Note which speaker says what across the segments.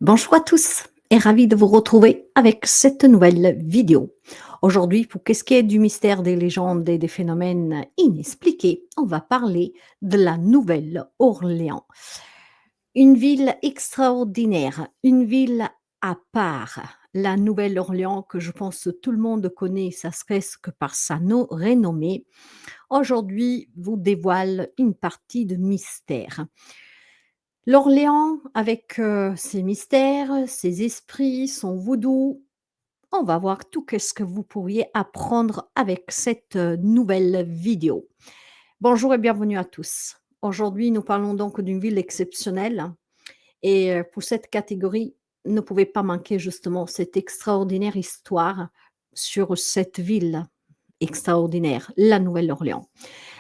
Speaker 1: Bonjour à tous et ravi de vous retrouver avec cette nouvelle vidéo. Aujourd'hui, pour qu'est-ce qui est du mystère des légendes et des phénomènes inexpliqués, on va parler de la Nouvelle-Orléans. Une ville extraordinaire, une ville à part. La Nouvelle-Orléans que je pense tout le monde connaît, ça serait ce que par sa renommée, aujourd'hui vous dévoile une partie de mystère. L'Orléans avec, ses mystères, ses esprits, son vaudou, on va voir tout qu'est-ce que vous pourriez apprendre avec cette, nouvelle vidéo. Bonjour et bienvenue à tous. Aujourd'hui, nous parlons donc d'une ville exceptionnelle et pour cette catégorie, ne pouvait pas manquer justement cette extraordinaire histoire sur cette ville extraordinaire, la Nouvelle-Orléans.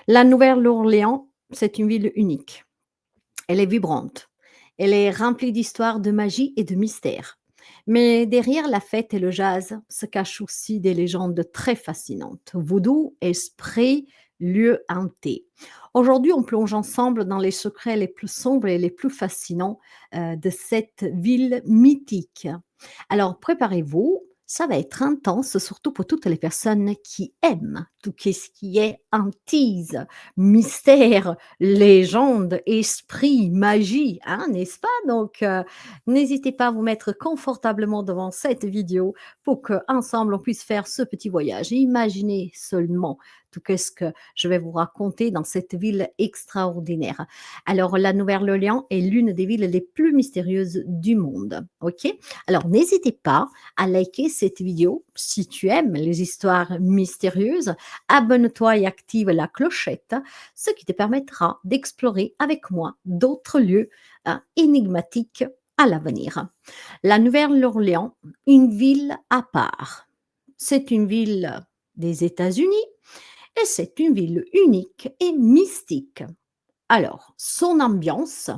Speaker 1: La Nouvelle-Orléans, c'est une ville unique. Elle est vibrante. Elle est remplie d'histoires, de magie et de mystères. Mais derrière la fête et le jazz se cachent aussi des légendes très fascinantes. Voodoo, esprit, lieu hanté. Aujourd'hui, on plonge ensemble dans les secrets les plus sombres et les plus fascinants de cette ville mythique. Alors, préparez-vous, ça va être intense, surtout pour toutes les personnes qui aiment tout ce qui est hantise, mystère, légende, esprit, magie, hein, n'est-ce pas? Donc, n'hésitez pas à vous mettre confortablement devant cette vidéo pour qu'ensemble on puisse faire ce petit voyage. Imaginez seulement tout ce que je vais vous raconter dans cette ville extraordinaire. Alors, la Nouvelle-Orléans est l'une des villes les plus mystérieuses du monde. Ok? Alors, n'hésitez pas à liker cette vidéo si tu aimes les histoires mystérieuses. Abonne-toi et active la clochette, ce qui te permettra d'explorer avec moi d'autres lieux énigmatiques à l'avenir. La Nouvelle-Orléans, une ville à part. C'est une ville des États-Unis et c'est une ville unique et mystique. Alors, son ambiance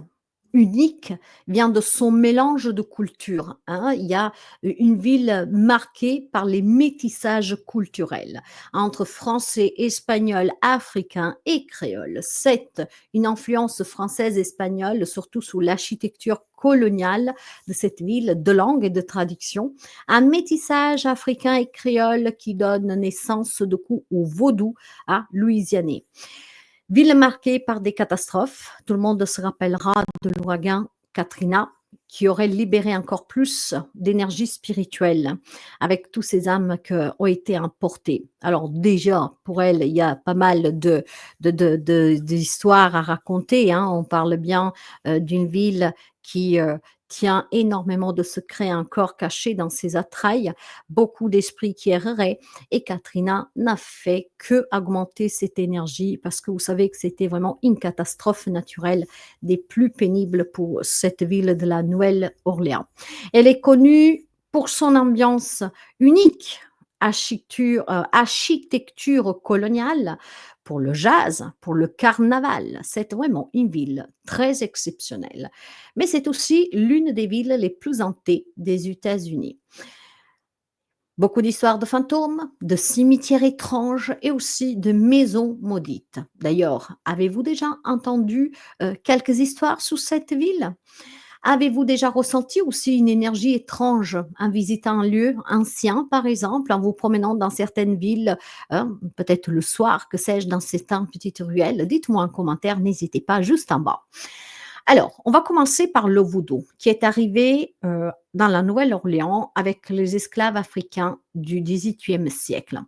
Speaker 1: unique vient de son mélange de cultures, hein. Il y a une ville marquée par les métissages culturels entre français, espagnol, africain et créole. C'est une influence française-espagnole, surtout sous l'architecture coloniale de cette ville de langue et de traduction. Un métissage africain et créole qui donne naissance de coup au vaudou à louisianais. Ville marquée par des catastrophes, tout le monde se rappellera de l'ouragan Katrina qui aurait libéré encore plus d'énergie spirituelle avec tous ces âmes qui ont été emportées. Alors déjà, pour elle, il y a pas mal d'histoires à raconter, hein. On parle bien d'une ville qui tient énormément de secrets encore cachés dans ses entrailles, beaucoup d'esprits qui erreraient, et Katrina n'a fait que augmenter cette énergie parce que vous savez que c'était vraiment une catastrophe naturelle des plus pénibles pour cette ville de la Nouvelle-Orléans. Elle est connue pour son ambiance unique, architecture coloniale, pour le jazz, pour le carnaval. C'est vraiment une ville très exceptionnelle. Mais c'est aussi l'une des villes les plus hantées des États-Unis. Beaucoup d'histoires de fantômes, de cimetières étranges et aussi de maisons maudites. D'ailleurs, avez-vous déjà entendu quelques histoires sur cette ville? Avez-vous déjà ressenti aussi une énergie étrange en visitant un lieu ancien, par exemple, en vous promenant dans certaines villes, peut-être le soir, que sais-je, dans certaines petites ruelles? Dites-moi en commentaire, n'hésitez pas, juste en bas. Alors, on va commencer par le vaudou, qui est arrivé dans la Nouvelle-Orléans avec les esclaves africains du XVIIIe siècle.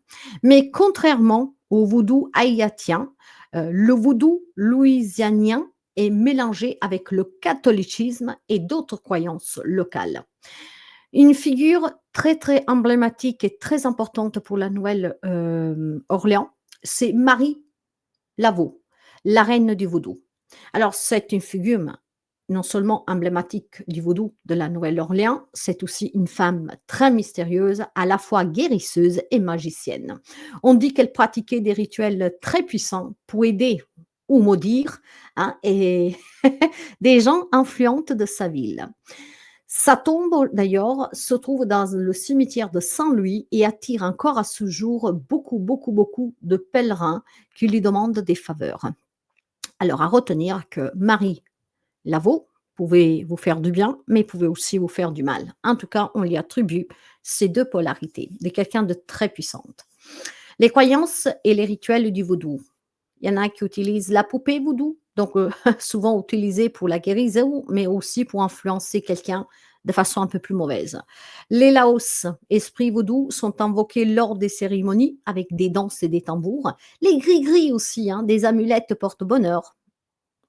Speaker 1: Mais contrairement au vaudou haïtien, le vaudou louisianien est mélangé avec le catholicisme et d'autres croyances locales. Une figure très très emblématique et très importante pour la Nouvelle-Orléans, c'est Marie Laveau, la reine du vaudou. Alors, c'est une figure non seulement emblématique du vaudou de la Nouvelle-Orléans, c'est aussi une femme très mystérieuse, à la fois guérisseuse et magicienne. On dit qu'elle pratiquait des rituels très puissants pour aider ou maudire, hein, et des gens influents de sa ville. Sa tombe, d'ailleurs, se trouve dans le cimetière de Saint-Louis et attire encore à ce jour beaucoup, beaucoup, beaucoup de pèlerins qui lui demandent des faveurs. Alors, à retenir que Marie Laveau, pouvez vous faire du bien, mais pouvez aussi vous faire du mal. En tout cas, on lui attribue ces 2 polarités, de quelqu'un de très puissante. Les croyances et les rituels du vaudou. Il y en a qui utilisent la poupée vaudou, donc souvent utilisée pour la guérison, mais aussi pour influencer quelqu'un de façon un peu plus mauvaise. Les Laos, esprits vaudou, sont invoqués lors des cérémonies avec des danses et des tambours. Les gris-gris aussi, hein, des amulettes porte-bonheur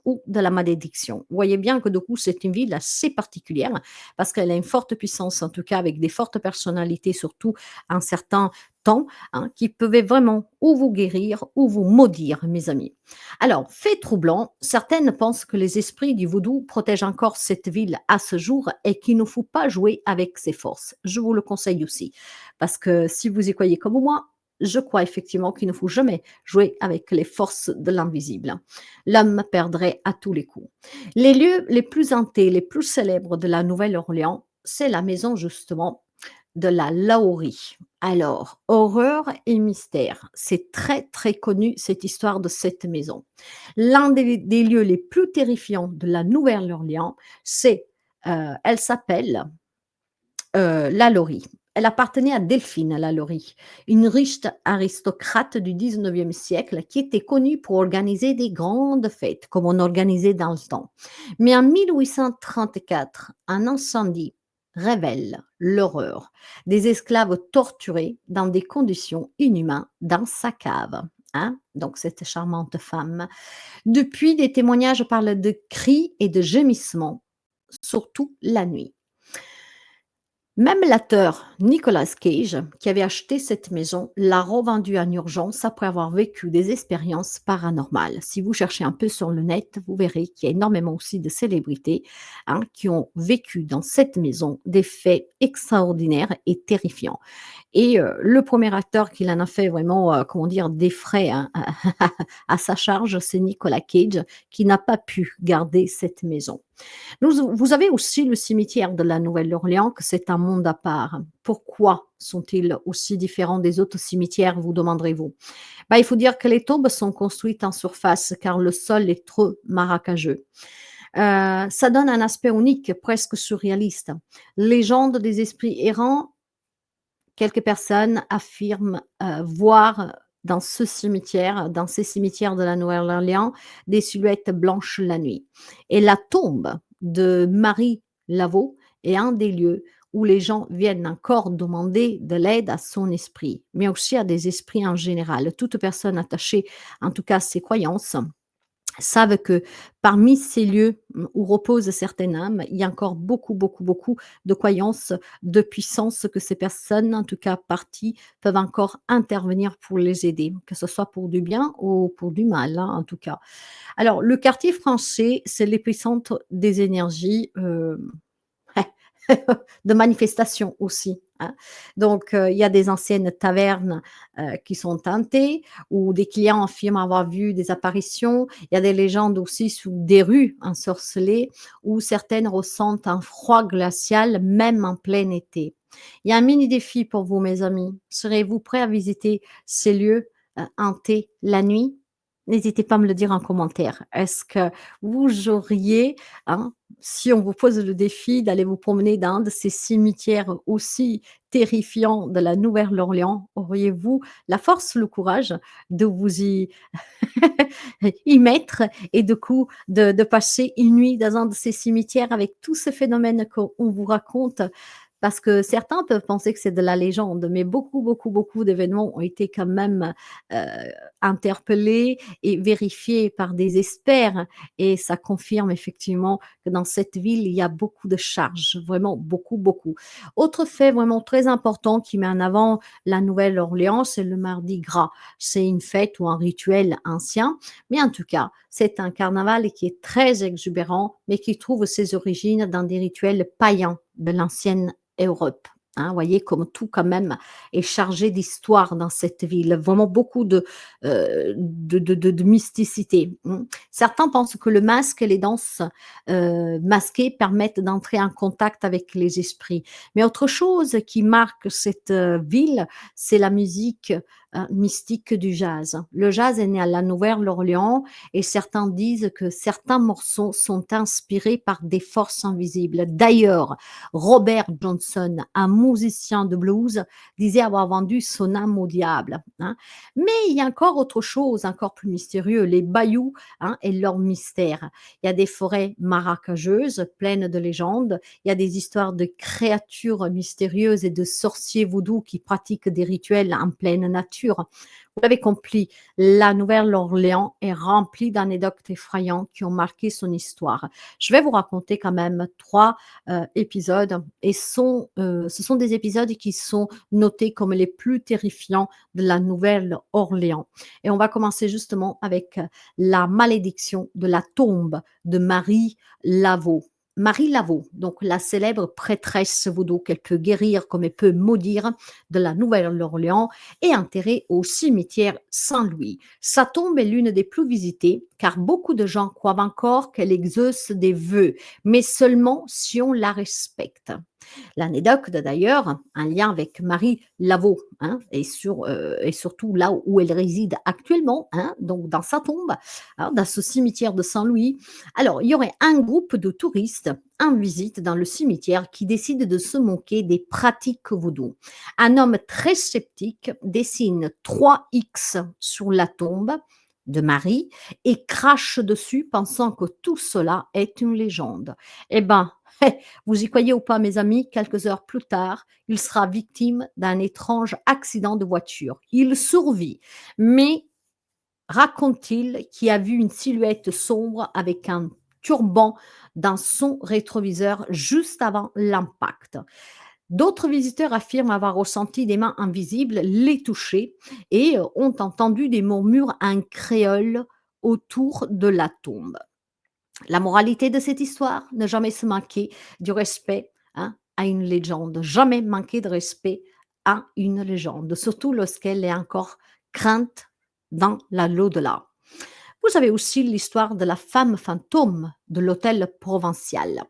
Speaker 1: ou de la malédiction. Vous voyez bien que du coup, c'est une ville assez particulière parce qu'elle a une forte puissance, en tout cas avec des fortes personnalités, surtout un certain temps, hein, qui pouvaient vraiment ou vous guérir ou vous maudire, mes amis. Alors, fait troublant, certaines pensent que les esprits du vaudou protègent encore cette ville à ce jour et qu'il ne faut pas jouer avec ses forces. Je vous le conseille aussi parce que si vous y croyez comme moi, je crois effectivement qu'il ne faut jamais jouer avec les forces de l'invisible. L'homme perdrait à tous les coups. Les lieux les plus hantés, les plus célèbres de la Nouvelle-Orléans, c'est la maison justement de la Laurie. Alors, horreur et mystère, c'est très très connu cette histoire de cette maison. L'un des lieux les plus terrifiants de la Nouvelle-Orléans, c'est, elle s'appelle la Laurie. Elle appartenait à Delphine la Laurie, une riche aristocrate du 19e siècle qui était connue pour organiser des grandes fêtes, comme on organisait dans le temps. Mais en 1834, un incendie révèle l'horreur des esclaves torturés dans des conditions inhumaines dans sa cave. Hein? Donc, cette charmante femme. Depuis, des témoignages parlent de cris et de gémissements, surtout la nuit. Même l'acteur Nicolas Cage, qui avait acheté cette maison, l'a revendue en urgence après avoir vécu des expériences paranormales. Si vous cherchez un peu sur le net, vous verrez qu'il y a énormément aussi de célébrités, hein, qui ont vécu dans cette maison des faits extraordinaires et terrifiants. Et le premier acteur qui en a fait vraiment, comment dire, des frais, hein, à sa charge, c'est Nicolas Cage, qui n'a pas pu garder cette maison. Vous avez aussi le cimetière de la Nouvelle-Orléans, que c'est un monde à part. Pourquoi sont-ils aussi différents des autres cimetières, vous demanderez-vous? Bah, il faut dire que les tombes sont construites en surface car le sol est trop marécageux. Ça donne un aspect unique, presque surréaliste. Légende des esprits errants, quelques personnes affirment, voir dans ce cimetière, dans ces cimetières de la Nouvelle-Orléans, des silhouettes blanches la nuit. Et la tombe de Marie Laveau est un des lieux où les gens viennent encore demander de l'aide à son esprit, mais aussi à des esprits en général. Toute personne attachée, en tout cas à ses croyances, savent que parmi ces lieux, où reposent certaines âmes, il y a encore beaucoup, beaucoup, beaucoup de croyances, de puissance que ces personnes, en tout cas parties, peuvent encore intervenir pour les aider, que ce soit pour du bien ou pour du mal, hein, en tout cas. Alors le quartier français, c'est l'épicentre des énergies, de manifestations aussi, hein. Donc, il y a des anciennes tavernes, qui sont teintées, où des clients affirment avoir vu des apparitions. Il y a des légendes aussi sur des rues ensorcelées, où certaines ressentent un froid glacial, même en plein été. Il y a un mini défi pour vous, mes amis. Serez-vous prêts à visiter ces lieux, hantés la nuit? N'hésitez pas à me le dire en commentaire. Est-ce que vous auriez, hein, si on vous pose le défi d'aller vous promener dans un de ces cimetières aussi terrifiants de la Nouvelle-Orléans, auriez-vous la force, le courage de vous y mettre et du coup de passer une nuit dans un de ces cimetières avec tous ces phénomènes qu'on vous raconte? Parce que certains peuvent penser que c'est de la légende, mais beaucoup, beaucoup, beaucoup d'événements ont été quand même, heu, interpellés et vérifiés par des experts et ça confirme effectivement que dans cette ville, il y a beaucoup de charges, vraiment beaucoup, beaucoup. Autre fait vraiment très important qui met en avant la Nouvelle-Orléans, c'est le Mardi Gras. C'est une fête ou un rituel ancien, mais en tout cas, c'est un carnaval qui est très exubérant, mais qui trouve ses origines dans des rituels païens de l'ancienne Europe. Hein, vous voyez comme tout quand même est chargé d'histoire dans cette ville, vraiment beaucoup de mysticité. Certains pensent que le masque et les danses, masquées permettent d'entrer en contact avec les esprits. Mais autre chose qui marque cette, ville, c'est la musique, mystique du jazz. Le jazz est né à la Nouvelle-Orléans et certains disent que certains morceaux sont inspirés par des forces invisibles. D'ailleurs, Robert Johnson, un musicien de blues, disait avoir vendu son âme au diable, hein. Mais il y a encore autre chose, encore plus mystérieux, les bayous, hein, et leur mystère. Il y a des forêts marécageuses pleines de légendes, il y a des histoires de créatures mystérieuses et de sorciers vaudous qui pratiquent des rituels en pleine nature. Vous l'avez compris, la Nouvelle-Orléans est remplie d'anecdotes effrayantes qui ont marqué son histoire. Je vais vous raconter quand même 3 épisodes et ce sont des épisodes qui sont notés comme les plus terrifiants de la Nouvelle-Orléans. Et on va commencer justement avec la malédiction de la tombe de Marie Laveau. Marie Laveau, donc la célèbre prêtresse vaudou qu'elle peut guérir comme elle peut maudire de la Nouvelle-Orléans, est enterrée au cimetière Saint-Louis. Sa tombe est l'une des plus visitées car beaucoup de gens croient encore qu'elle exauce des vœux, mais seulement si on la respecte. L'anecdote d'ailleurs, un lien avec Marie Laveau, hein, et surtout là où elle réside actuellement, hein, donc dans sa tombe, hein, dans ce cimetière de Saint-Louis. Alors, il y aurait un groupe de touristes en visite dans le cimetière qui décide de se moquer des pratiques vaudou. Un homme très sceptique dessine 3 X sur la tombe de Marie et crache dessus pensant que tout cela est une légende. Eh ben, vous y croyez ou pas, mes amis, quelques heures plus tard, il sera victime d'un étrange accident de voiture. Il survit, mais raconte-t-il qu'il a vu une silhouette sombre avec un turban dans son rétroviseur juste avant l'impact. D'autres visiteurs affirment avoir ressenti des mains invisibles les toucher et ont entendu des murmures en créole autour de la tombe. La moralité de cette histoire, ne jamais se manquer du respect, hein, à une légende. Jamais manquer de respect à une légende, surtout lorsqu'elle est encore crainte dans l'au-delà. Vous avez aussi l'histoire de la femme fantôme de l'hôtel provincial.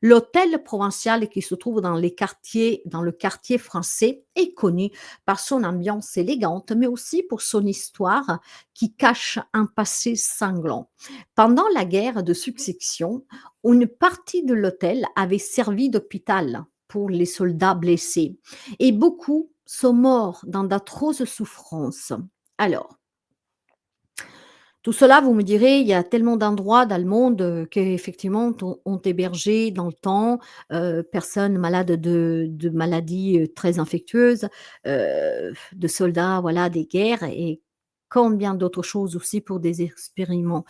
Speaker 1: L'hôtel provincial qui se trouve dans le quartier français est connu par son ambiance élégante, mais aussi pour son histoire qui cache un passé sanglant. Pendant la guerre de succession, une partie de l'hôtel avait servi d'hôpital pour les soldats blessés et beaucoup sont morts dans d'atroces souffrances. Alors, tout cela, vous me direz, il y a tellement d'endroits dans le monde, qu'effectivement ont hébergé dans le temps, personnes malades de maladies, très infectieuses, de soldats, voilà, des guerres et combien d'autres choses aussi pour des expériments.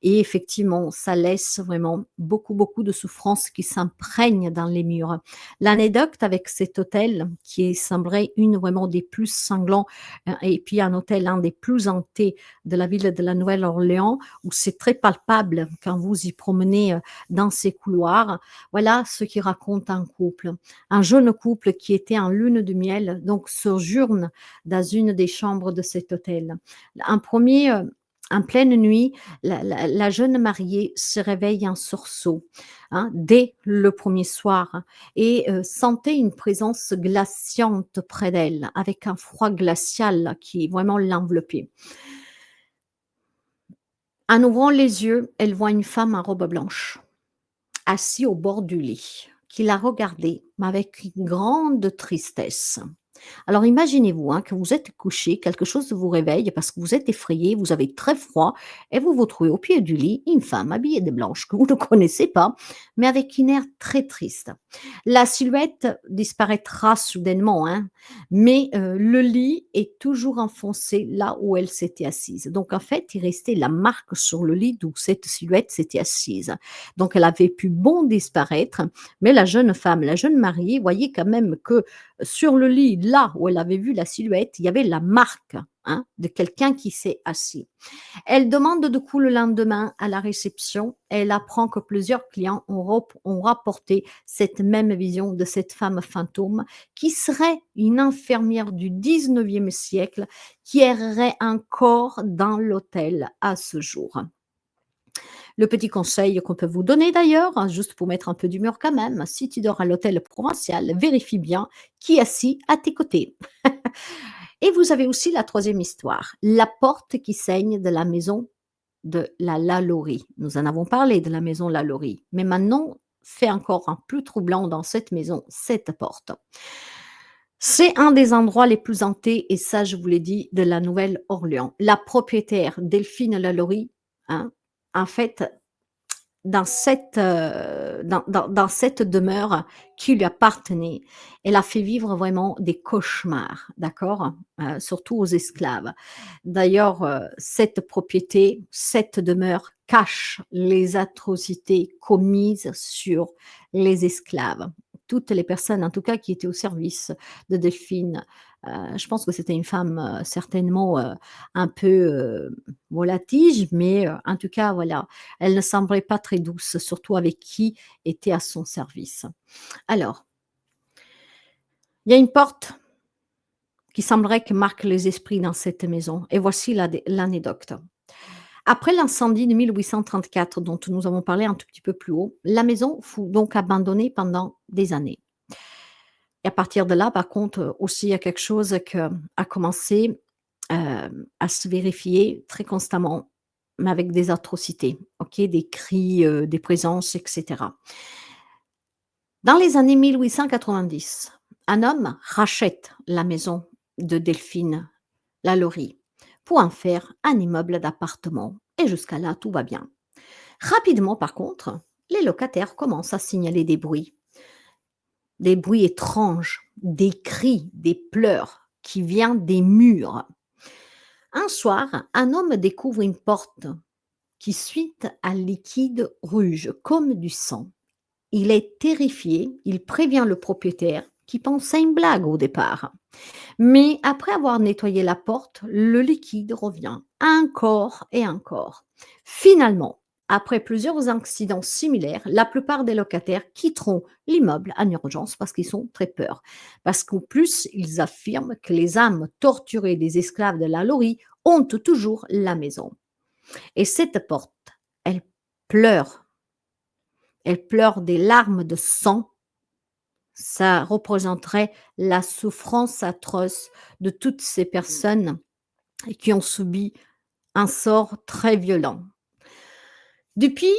Speaker 1: Et effectivement, ça laisse vraiment beaucoup, beaucoup de souffrances qui s'imprègnent dans les murs. L'anecdote avec cet hôtel, qui semblerait une vraiment des plus sanglants, et puis un hôtel, un des plus hantés de la ville de la Nouvelle-Orléans, où c'est très palpable quand vous y promenez dans ces couloirs. Voilà ce qui raconte un couple. Un jeune couple qui était en lune de miel, donc sojourne dans une des chambres de cet hôtel. Un premier, en pleine nuit, la jeune mariée se réveille en sursaut, hein, dès le premier soir, hein, et sentait une présence glaciante près d'elle, avec un froid glacial qui vraiment l'enveloppait. En ouvrant les yeux, elle voit une femme en robe blanche, assise au bord du lit, qui la regardait, mais avec une grande tristesse. Alors imaginez-vous, hein, que vous êtes couché, quelque chose vous réveille parce que vous êtes effrayé, vous avez très froid et vous vous trouvez au pied du lit une femme habillée de blanche que vous ne connaissez pas, mais avec une air très triste. La silhouette disparaîtra soudainement, hein, mais le lit est toujours enfoncé là où elle s'était assise. Donc en fait, il restait la marque sur le lit d'où cette silhouette s'était assise. Donc elle avait pu bon disparaître, mais la jeune femme, la jeune mariée, voyait quand même que sur le lit, là où elle avait vu la silhouette, il y avait la marque, hein, de quelqu'un qui s'est assis. Elle demande de coup le lendemain à la réception. Elle apprend que plusieurs clients ont rapporté cette même vision de cette femme fantôme qui serait une infirmière du 19e siècle qui errerait encore dans l'hôtel à ce jour. Le petit conseil qu'on peut vous donner d'ailleurs, hein, juste pour mettre un peu d'humeur quand même, si tu dors à l'hôtel provincial, vérifie bien qui est assis à tes côtés. Et vous avez aussi la troisième histoire, la porte qui saigne de la maison de la Lalaurie. Nous en avons parlé de la maison Lalaurie, mais maintenant, fait encore un plus troublant dans cette maison, cette porte. C'est un des endroits les plus hantés, et ça, je vous l'ai dit, de la Nouvelle-Orléans. La propriétaire, Delphine Lalaurie, hein, en fait, dans cette demeure qui lui appartenait, elle a fait vivre vraiment des cauchemars, d'accord? Surtout aux esclaves. D'ailleurs, cette propriété, cette demeure cache les atrocités commises sur les esclaves. Toutes les personnes, en tout cas, qui étaient au service de Delphine, je pense que c'était une femme, certainement, un peu, volatige, mais, en tout cas, voilà, elle ne semblait pas très douce, surtout avec qui était à son service. Alors, il y a une porte qui semblerait que marque les esprits dans cette maison, et voici l'anecdote. Après l'incendie de 1834 dont nous avons parlé un tout petit peu plus haut, la maison fut donc abandonnée pendant des années. Et à partir de là, par contre, aussi, il y a quelque chose qui a commencé, à se vérifier très constamment, mais avec des atrocités, OK? Des cris, des présences et cetera. Dans les années 1890, un homme rachète la maison de Delphine Lalaurie pour en faire un immeuble d'appartement, et jusqu'à là, tout va bien. Rapidement, par contre, les locataires commencent à signaler des bruits étranges, des cris, des pleurs qui viennent des murs. Un soir, un homme découvre une porte qui suinte un liquide rouge comme du sang. Il est terrifié, il prévient le propriétaire qui pense à une blague au départ. Mais après avoir nettoyé la porte, le liquide revient encore et encore. Finalement, après plusieurs accidents similaires, la plupart des locataires quitteront l'immeuble en urgence parce qu'ils sont très peur. Parce qu'en plus, ils affirment que les âmes torturées des esclaves de la Laurie hantent toujours la maison. Et cette porte, elle pleure. Elle pleure des larmes de sang. Ça représenterait la souffrance atroce de toutes ces personnes qui ont subi un sort très violent. Depuis,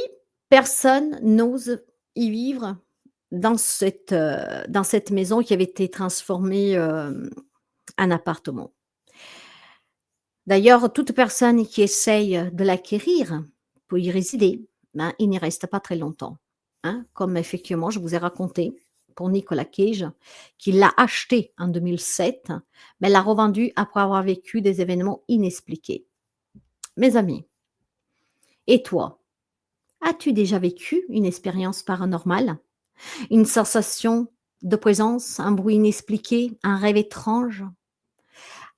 Speaker 1: personne n'ose y vivre dans cette maison qui avait été transformée, en appartement. D'ailleurs, toute personne qui essaye de l'acquérir pour y résider, ben, il n'y reste pas très longtemps, hein. Comme effectivement je vous ai raconté pour Nicolas Cage, qui l'a acheté en 2007, mais l'a revendu après avoir vécu des événements inexpliqués. Mes amis, et toi? As-tu déjà vécu une expérience paranormale? Une sensation de présence, un bruit inexpliqué, un rêve étrange?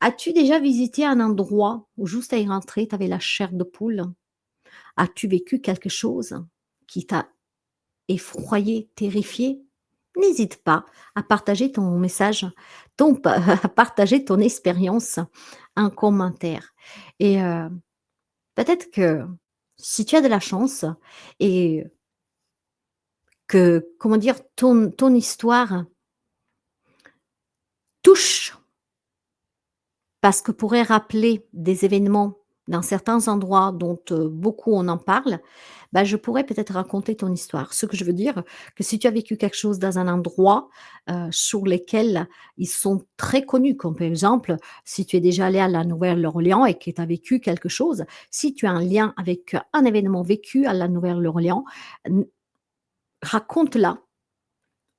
Speaker 1: As-tu déjà visité un endroit où juste à y rentrer, tu avais la chair de poule? As-tu vécu quelque chose qui t'a effroyé, terrifié? N'hésite pas à partager ton message, à partager ton expérience en commentaire, et peut-être que si tu as de la chance et que, comment dire, ton histoire touche, parce que pourrait rappeler des événements dans certains endroits dont, beaucoup on en parle, bah, je pourrais peut-être raconter ton histoire. Ce que je veux dire, que si tu as vécu quelque chose dans un endroit, sur lesquels ils sont très connus, comme par exemple, si tu es déjà allé à la Nouvelle-Orléans et que tu as vécu quelque chose, si tu as un lien avec un événement vécu à la Nouvelle-Orléans, n raconte-la,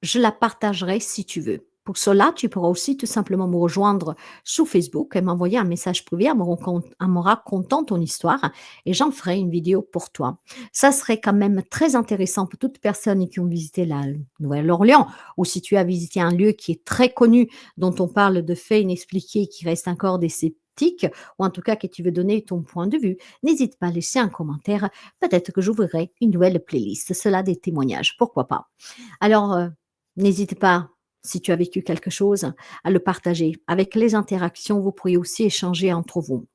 Speaker 1: je la partagerai si tu veux. Pour cela, tu pourras aussi tout simplement me rejoindre sur Facebook et m'envoyer un message privé en me racontant ton histoire, et j'en ferai une vidéo pour toi. Ça serait quand même très intéressant pour toutes personnes qui ont visité la Nouvelle-Orléans, ou si tu as visité un lieu qui est très connu, dont on parle de faits inexpliqués qui restent encore des sceptiques, ou en tout cas que tu veux donner ton point de vue. N'hésite pas à laisser un commentaire. Peut-être que j'ouvrirai une nouvelle playlist. Cela des témoignages, pourquoi pas. Alors, n'hésite pas, si tu as vécu quelque chose, à le partager. Avec les interactions, vous pourriez aussi échanger entre vous.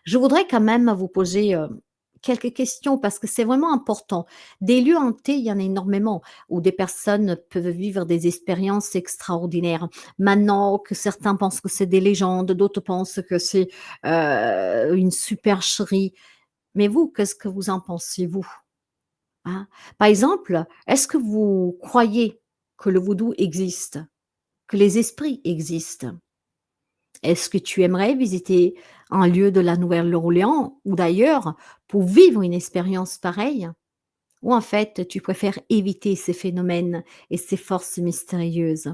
Speaker 1: Je voudrais quand même vous poser, quelques questions parce que c'est vraiment important. Des lieux hantés, il y en a énormément où des personnes peuvent vivre des expériences extraordinaires. Maintenant que certains pensent que c'est des légendes, d'autres pensent que c'est, une supercherie. Mais vous, qu'est-ce que vous en pensez, vous? Hein? Par exemple, est-ce que vous croyez que le vaudou existe? Que les esprits existent? Est-ce que tu aimerais visiter un lieu de la Nouvelle-Orléans ou d'ailleurs pour vivre une expérience pareille? Ou en fait, tu préfères éviter ces phénomènes et ces forces mystérieuses?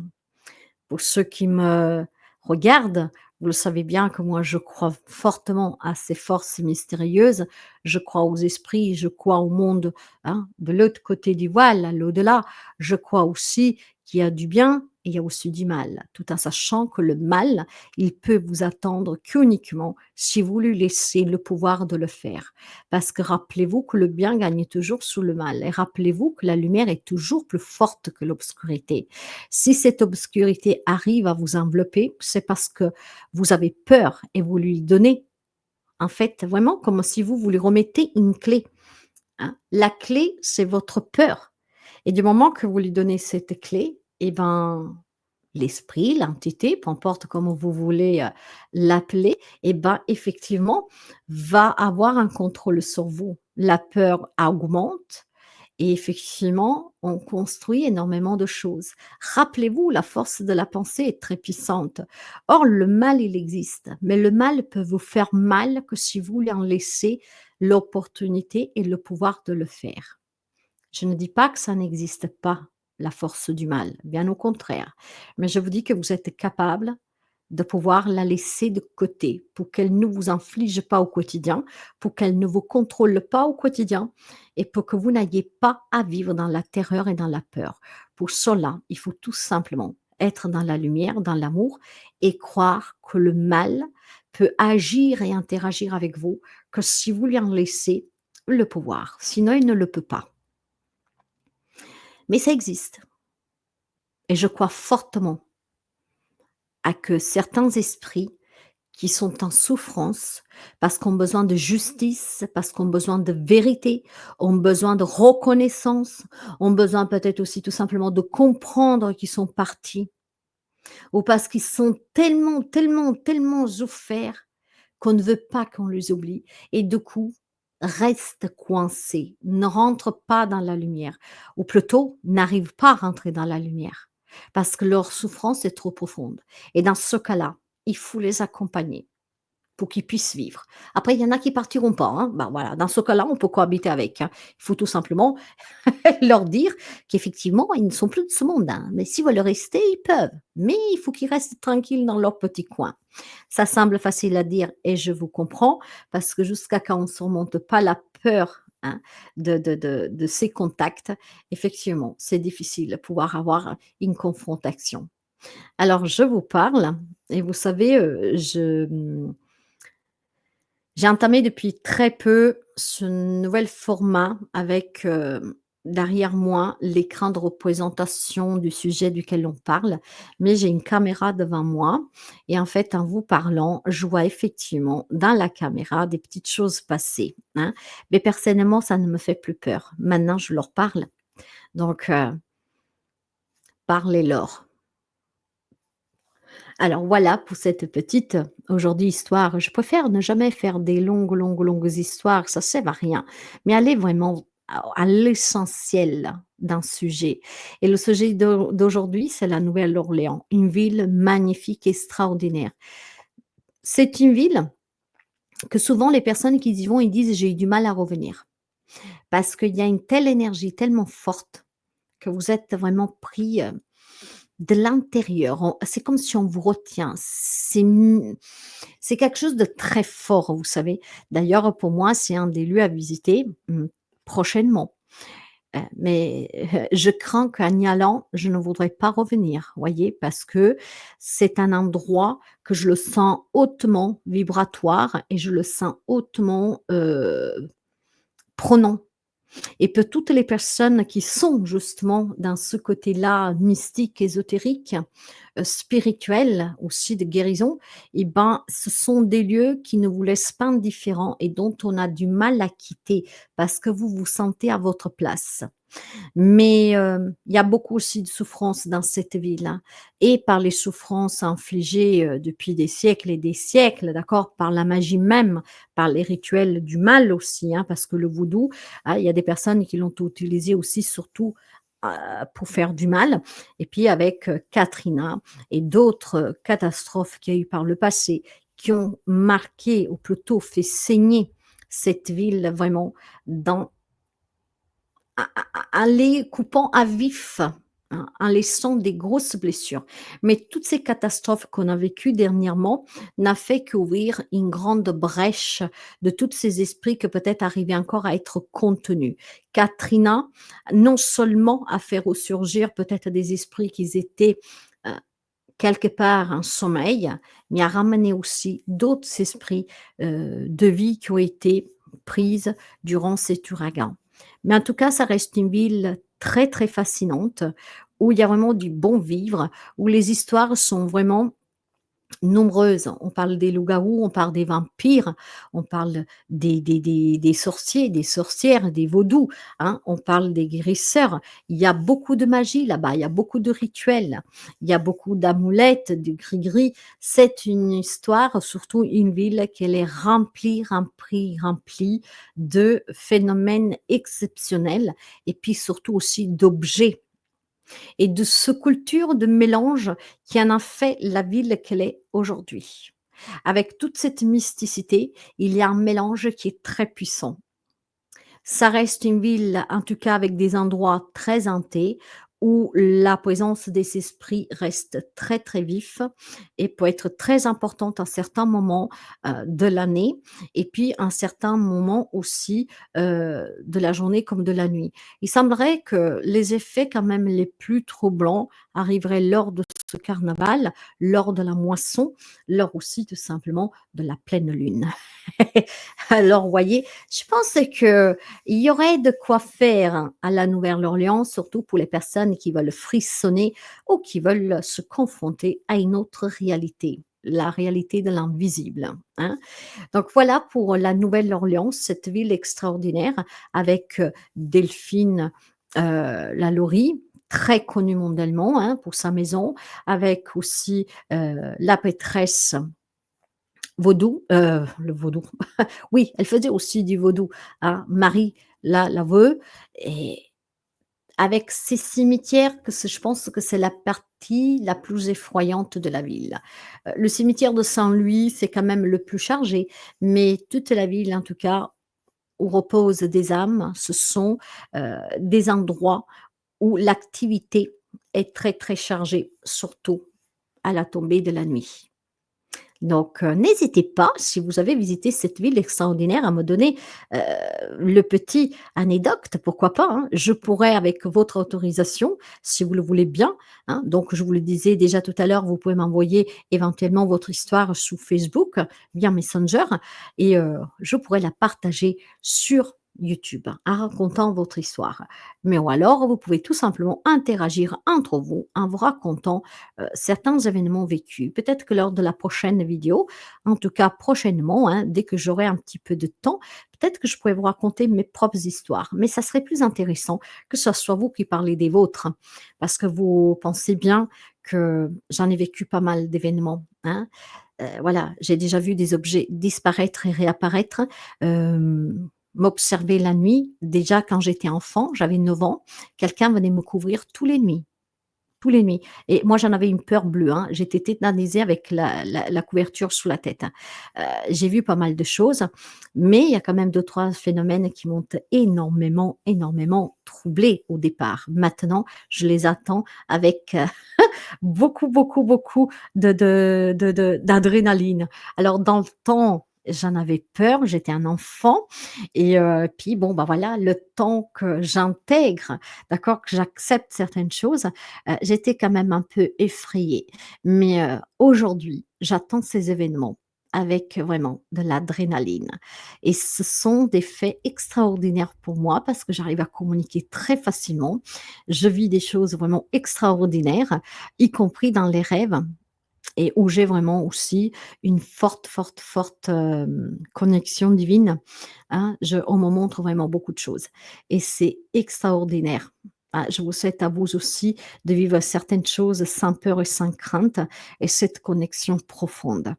Speaker 1: Pour ceux qui me regardent, vous le savez bien que moi je crois fortement à ces forces mystérieuses. Je crois aux esprits, je crois au monde, hein, de l'autre côté du voile, à l'au-delà. Je crois aussi qu'il y a du bien et il y a aussi du mal, tout en sachant que le mal, il peut vous attendre qu'uniquement si vous lui laissez le pouvoir de le faire. Parce que rappelez-vous que le bien gagne toujours sur le mal et rappelez-vous que la lumière est toujours plus forte que l'obscurité. Si cette obscurité arrive à vous envelopper, c'est parce que vous avez peur et vous lui donnez, en fait, vraiment comme si vous lui remettez une clé, hein. La clé, c'est votre peur et du moment que vous lui donnez cette clé et ben, l'esprit, l'entité, peu importe comment vous voulez, l'appeler et ben, effectivement, va avoir un contrôle sur vous. La peur augmente et effectivement, on construit énormément de choses. Rappelez-vous, la force de la pensée est très puissante. Or, le mal, il existe, mais le mal peut vous faire mal que si vous lui en laissez l'opportunité et le pouvoir de le faire. Je ne dis pas que ça n'existe pas, la force du mal, bien au contraire, mais je vous dis que vous êtes capable de pouvoir la laisser de côté pour qu'elle ne vous inflige pas au quotidien, pour qu'elle ne vous contrôle pas au quotidien et pour que vous n'ayez pas à vivre dans la terreur et dans la peur. Pour cela, il faut tout simplement être dans la lumière, dans l'amour et croire que le mal peut agir et interagir avec vous que si vous lui en laissez le pouvoir. Sinon, il ne le peut pas. Mais ça existe et je crois fortement à que certains esprits qui sont en souffrance parce qu'on a besoin de justice, parce qu'on a besoin de vérité, ont besoin de reconnaissance, ont besoin peut-être aussi tout simplement de comprendre qu'ils sont partis ou parce qu'ils sont tellement, tellement, tellement souffert qu'on ne veut pas qu'on les oublie et du coup, restent coincés, ne rentrent pas dans la lumière ou plutôt n'arrivent pas à rentrer dans la lumière parce que leur souffrance est trop profonde et dans ce cas-là, il faut les accompagner pour qu'ils puissent vivre. Après, il y en a qui partiront pas, hein. Bah, voilà, dans ce cas-là, on peut cohabiter avec, hein. Il faut tout simplement leur dire qu'effectivement, ils ne sont plus de ce monde, hein. Mais s'ils veulent rester, ils peuvent. Mais il faut qu'ils restent tranquilles dans leur petit coin. Ça semble facile à dire et je vous comprends parce que jusqu'à quand on ne surmonte pas la peur, hein, de ces contacts, effectivement, c'est difficile de pouvoir avoir une confrontation. Alors je vous parle et vous savez, j'ai entamé depuis très peu ce nouvel format avec, derrière moi l'écran de représentation du sujet duquel on parle, mais j'ai une caméra devant moi et en fait, en vous parlant, je vois effectivement dans la caméra des petites choses passer, hein. Mais personnellement, ça ne me fait plus peur. Maintenant, je leur parle, donc parlez-leur. Alors voilà pour cette petite, aujourd'hui histoire. Je préfère ne jamais faire des longues, longues, longues histoires, ça sert à rien, mais aller vraiment à l'essentiel d'un sujet et le sujet d'aujourd'hui, c'est la Nouvelle-Orléans, une ville magnifique, extraordinaire. C'est une ville que souvent les personnes qui y vont, ils disent: «J'ai eu du mal à revenir» parce qu'il y a une telle énergie tellement forte que vous êtes vraiment pris, de l'intérieur, c'est comme si on vous retient. C'est quelque chose de très fort, vous savez? D'ailleurs, pour moi, c'est un des lieux à visiter, prochainement. Mais, je crains qu'en y allant, je ne voudrais pas revenir, voyez? Parce que c'est un endroit que je le sens hautement vibratoire et je le sens hautement, prenant. et que toutes les personnes qui sont justement dans ce côté-là mystique, ésotérique, spirituel, aussi de guérison, et ben, ce sont des lieux qui ne vous laissent pas indifférents et dont on a du mal à quitter parce que vous vous sentez à votre place. Mais, il y a beaucoup aussi de souffrances dans cette ville, hein, et par les souffrances infligées, depuis des siècles et des siècles, d'accord? Par la magie même, par les rituels du mal aussi, hein, parce que le vaudou, ah, il y a des personnes qui l'ont utilisé aussi surtout, pour faire du mal, et puis avec, Katrina et d'autres, catastrophes qu'il y a eu par le passé, qui ont marqué ou plutôt fait saigner cette ville vraiment dans en les coupant à vif, hein, en laissant des grosses blessures. Mais toutes ces catastrophes qu'on a vécues dernièrement n'a fait qu'ouvrir une grande brèche de tous ces esprits que peut-être arrivaient encore à être contenus. Katrina, non seulement a fait ressurgir peut-être des esprits qui étaient, heu, quelque part en sommeil, mais a ramené aussi d'autres esprits, de vie qui ont été prises durant cet ouragan. Mais en tout cas, ça reste une ville très, très fascinante, où il y a vraiment du bon vivre, où les histoires sont vraiment nombreuses. On parle des loups-garous, on parle des vampires, on parle des sorciers, des sorcières, des vaudous, hein, on parle des guérisseurs. Il y a beaucoup de magie là-bas, il y a beaucoup de rituels, il y a beaucoup d'amulettes, de gris-gris. C'est une histoire, surtout une ville qu'elle est remplie, remplie, remplie de phénomènes exceptionnels et puis surtout aussi d'objets et de ce culture de mélange qui en a fait la ville qu'elle est aujourd'hui. Avec toute cette mysticité, il y a un mélange qui est très puissant. Ça reste une ville, en tout cas avec des endroits très hantés, où la présence des esprits reste très, très vif et peut être très importante à certains moments, de l'année et puis à un certain moment aussi, de la journée comme de la nuit. Il semblerait que les effets quand même les plus troublants arriveraient lors de ce carnaval, lors de la moisson, lors aussi tout simplement de la pleine lune. Alors, vous voyez, je pense que il y aurait de quoi faire à la Nouvelle-Orléans, surtout pour les personnes qui veulent frissonner ou qui veulent se confronter à une autre réalité, la réalité de l'invisible, hein. Donc voilà pour la Nouvelle-Orléans, cette ville extraordinaire avec, Delphine, Lalaurie, très connue mondialement, hein, pour sa maison, avec aussi, la pétresse vaudou, le vaudou, oui, elle faisait aussi du vaudou, hein, Marie Laveux et avec ces cimetières que c'est je pense que c'est la partie la plus effrayante de la ville. Le cimetière de Saint-Louis, c'est quand même le plus chargé, mais toute la ville, en tout cas, où reposent des âmes, ce sont, des endroits où l'activité est très, très chargée, surtout à la tombée de la nuit. Donc, n'hésitez pas, si vous avez visité cette ville extraordinaire, à me donner, heu, le petit anecdote, pourquoi pas, hein. Je pourrais, avec votre autorisation, si vous le voulez bien, hein, donc je vous le disais déjà tout à l'heure, vous pouvez m'envoyer éventuellement votre histoire sous Facebook, via Messenger et je pourrais la partager sur YouTube, en racontant votre histoire. Mais ou alors, vous pouvez tout simplement interagir entre vous, en vous racontant certains événements vécus. Peut-être que lors de la prochaine vidéo, en tout cas prochainement, hein, dès que j'aurai un petit peu de temps, peut-être que je pourrais vous raconter mes propres histoires. Mais ça serait plus intéressant que ce soit vous qui parlez des vôtres, parce que vous pensez bien que j'en ai vécu pas mal d'événements, hein. Voilà, j'ai déjà vu des objets disparaître et réapparaître, m'observer la nuit. Déjà quand j'étais enfant, j'avais 9 ans, quelqu'un venait me couvrir tous les nuits et moi j'en avais une peur bleue, hein. J'étais tétanisée avec la couverture sous la tête, hein. J'ai vu pas mal de choses, mais il y a quand même 2-3 phénomènes qui m'ont énormément, énormément troublée au départ. Maintenant, je les attends avec, beaucoup, beaucoup, beaucoup d'adrénaline. Alors dans le temps, j'en avais peur, j'étais un enfant et puis bon, bah, voilà, le temps que j'intègre, d'accord, que j'accepte certaines choses, j'étais quand même un peu effrayée. Mais aujourd'hui, j'attends ces événements avec vraiment de l'adrénaline et ce sont des faits extraordinaires pour moi parce que j'arrive à communiquer très facilement. Je vis des choses vraiment extraordinaires, y compris dans les rêves et où j'ai vraiment aussi une forte, forte, forte, connexion divine, hein. Je On me montre vraiment beaucoup de choses et c'est extraordinaire. Ah, je vous souhaite à vous aussi de vivre certaines choses sans peur et sans crainte et cette connexion profonde.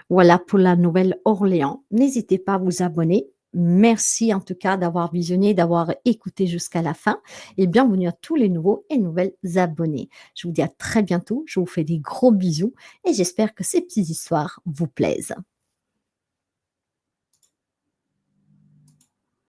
Speaker 1: Voilà pour la Nouvelle-Orléans. N'hésitez pas à vous abonner. Merci en tout cas d'avoir visionné, d'avoir écouté jusqu'à la fin et bienvenue à tous les nouveaux et nouvelles abonnés. Je vous dis à très bientôt, je vous fais des gros bisous et j'espère que ces petites histoires vous plaisent.